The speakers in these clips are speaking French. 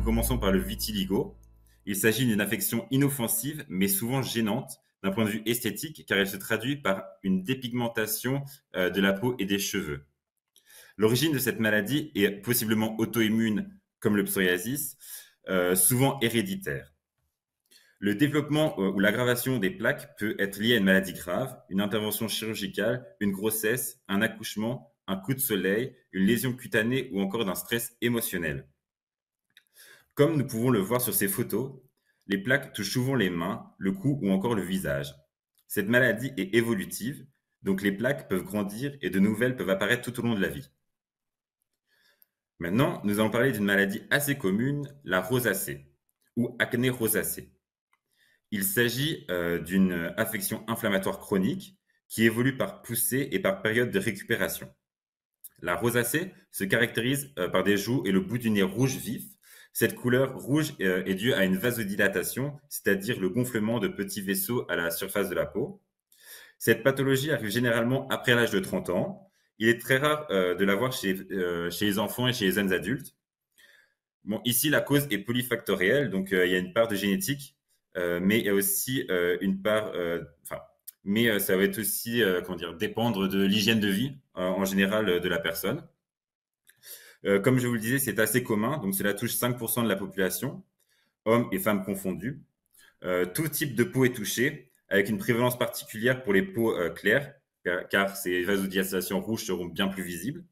nous commençons par le vitiligo. Il s'agit d'une affection inoffensive, mais souvent gênante d'un point de vue esthétique, car elle se traduit par une dépigmentation de la peau et des cheveux. L'origine de cette maladie est possiblement auto-immune, comme le psoriasis, souvent héréditaire. Le développement ou l'aggravation des plaques peut être lié à une maladie grave, une intervention chirurgicale, une grossesse, un accouchement, un coup de soleil, une lésion cutanée ou encore d'un stress émotionnel. Comme nous pouvons le voir sur ces photos, les plaques touchent souvent les mains, le cou ou encore le visage. Cette maladie est évolutive, donc les plaques peuvent grandir et de nouvelles peuvent apparaître tout au long de la vie. Maintenant, nous allons parler d'une maladie assez commune, la rosacée ou acné rosacée. Il s'agit d'une affection inflammatoire chronique qui évolue par poussée et par période de récupération. La rosacée se caractérise par des joues et le bout du nez rouge vif. Cette couleur rouge est due à une vasodilatation, c'est-à-dire le gonflement de petits vaisseaux à la surface de la peau. Cette pathologie arrive généralement après l'âge de 30 ans. Il est très rare de la voir chez les enfants et chez les jeunes adultes. Bon, ici, la cause est polyfactorielle, donc il y a une part de génétique, mais il y a aussi une part, mais ça va être aussi, comment dire, dépendre de l'hygiène de vie en général de la personne. Comme je vous le disais, c'est assez commun, donc cela touche 5% de la population, hommes et femmes confondus. Tout type de peau est touché, avec une prévalence particulière pour les peaux claires, car ces vasodilatations rouges seront bien plus visibles.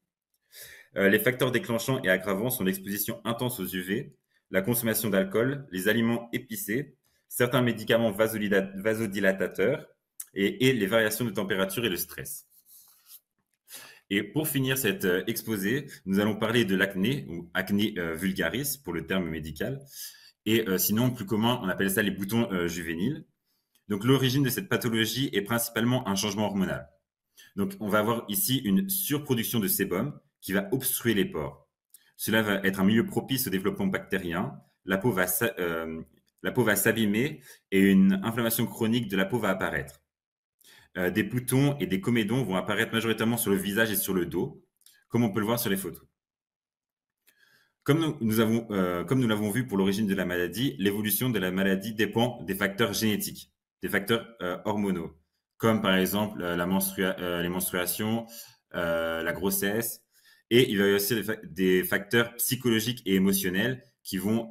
Les facteurs déclenchants et aggravants sont l'exposition intense aux UV, la consommation d'alcool, les aliments épicés, certains médicaments vasodilatateurs et les variations de température et le stress. Et pour finir cet exposé, nous allons parler de l'acné, ou acné vulgaris pour le terme médical. Et sinon, plus commun, on appelle ça les boutons juvéniles. Donc l'origine de cette pathologie est principalement un changement hormonal. Donc on va avoir ici une surproduction de sébum qui va obstruer les pores. Cela va être un milieu propice au développement bactérien. La peau va s'abîmer et une inflammation chronique de la peau va apparaître. Des boutons et des comédons vont apparaître majoritairement sur le visage et sur le dos, comme on peut le voir sur les photos. Comme nous l'avons vu pour l'origine de la maladie, l'évolution de la maladie dépend des facteurs génétiques, des facteurs hormonaux, comme par exemple les menstruations, la grossesse, et il va y avoir aussi des facteurs psychologiques et émotionnels qui vont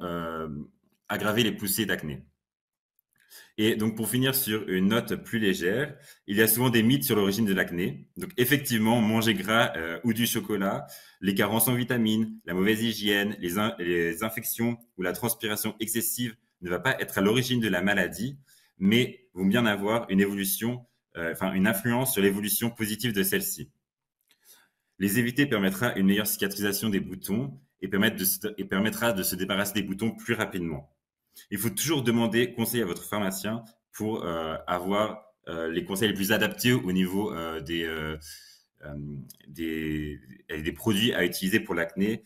aggraver les poussées d'acné. Et donc, pour finir sur une note plus légère, il y a souvent des mythes sur l'origine de l'acné. Donc, effectivement, manger gras ou du chocolat, les carences en vitamines, la mauvaise hygiène, les infections ou la transpiration excessive ne va pas être à l'origine de la maladie, mais vont bien avoir une évolution, une influence sur l'évolution positive de celle-ci. Les éviter permettra une meilleure cicatrisation des boutons et permettra de se débarrasser des boutons plus rapidement. Il faut toujours demander conseil à votre pharmacien pour avoir les conseils les plus adaptés au niveau des produits à utiliser pour l'acné,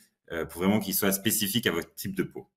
pour vraiment qu'ils soient spécifiques à votre type de peau.